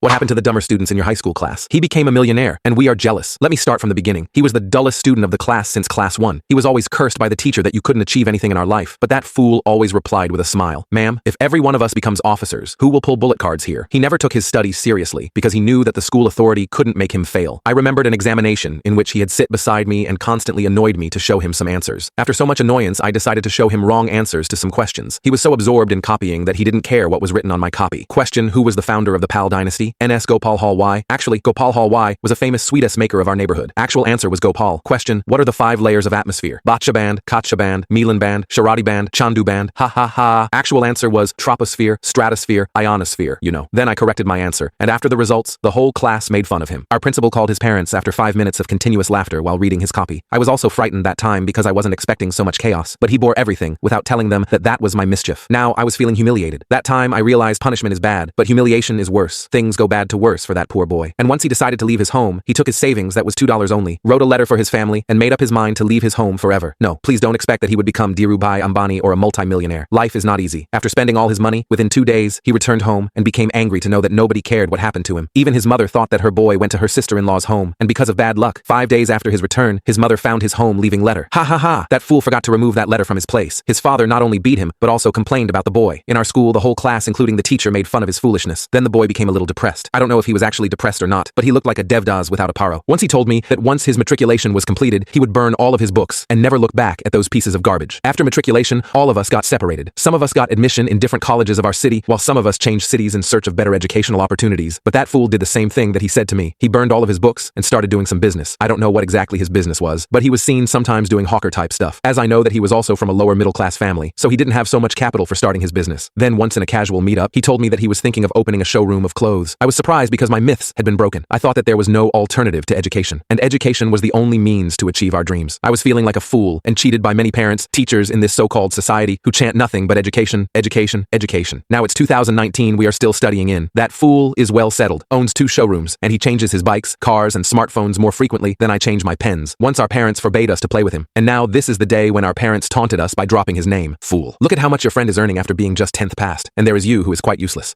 What happened to the dumber students in your high school class? He became a millionaire, and we are jealous. Let me start from the beginning. He was the dullest student of the class since class 1. He was always cursed by the teacher that you couldn't achieve anything in our life. But that fool always replied with a smile. Ma'am, if every one of us becomes officers, who will pull bullet cards here? He never took his studies seriously, because he knew that the school authority couldn't make him fail. I remembered an examination in which he had sit beside me and constantly annoyed me to show him some answers. After so much annoyance, I decided to show him wrong answers to some questions. He was so absorbed in copying that he didn't care what was written on my copy. Question: who was the founder of the Pal dynasty? N.S. Gopal Hall Y. Actually, Gopal Hall Y was a famous sweetest maker of our neighborhood. Actual answer was Gopal. Question: what are the 5 layers of atmosphere? Bacha band, Kacha band, Milan band, Sharati band, Chandu band. Ha ha ha. Actual answer was troposphere, stratosphere, ionosphere, you know. Then I corrected my answer, and after the results, the whole class made fun of him. Our principal called his parents after 5 minutes of continuous laughter while reading his copy. I was also frightened that time because I wasn't expecting so much chaos, but he bore everything without telling them that that was my mischief. Now I was feeling humiliated. That time I realized punishment is bad, but humiliation is worse. Things go bad to worse for that poor boy. And once he decided to leave his home, he took his savings, that was $2 only, wrote a letter for his family, and made up his mind to leave his home forever. No, please don't expect that he would become Dhirubhai Ambani or a multi-millionaire. Life is not easy. After spending all his money, within 2 days, he returned home and became angry to know that nobody cared what happened to him. Even his mother thought that her boy went to her sister-in-law's home, and because of bad luck, 5 days after his return, his mother found his home leaving letter. Ha ha ha! That fool forgot to remove that letter from his place. His father not only beat him, but also complained about the boy. In our school, the whole class, including the teacher, made fun of his foolishness. Then the boy became a little depressed. I don't know if he was actually depressed or not, but he looked like a devdas without a paro. Once he told me that once his matriculation was completed, he would burn all of his books and never look back at those pieces of garbage. After matriculation, all of us got separated. Some of us got admission in different colleges of our city, while some of us changed cities in search of better educational opportunities. But that fool did the same thing that he said to me. He burned all of his books and started doing some business. I don't know what exactly his business was, but he was seen sometimes doing hawker type stuff. As I know that he was also from a lower middle class family, so he didn't have so much capital for starting his business. Then once in a casual meetup, he told me that he was thinking of opening a showroom of clothes. I was surprised because my myths had been broken. I thought that there was no alternative to education, and education was the only means to achieve our dreams. I was feeling like a fool and cheated by many parents, teachers in this so-called society who chant nothing but education, education, education. Now it's 2019, we are still studying in. That fool is well settled, owns 2 showrooms, and he changes his bikes, cars, and smartphones more frequently than I change my pens. Once our parents forbade us to play with him, and now this is the day when our parents taunted us by dropping his name. Fool. Look at how much your friend is earning after being just 10th passed, and there is you who is quite useless.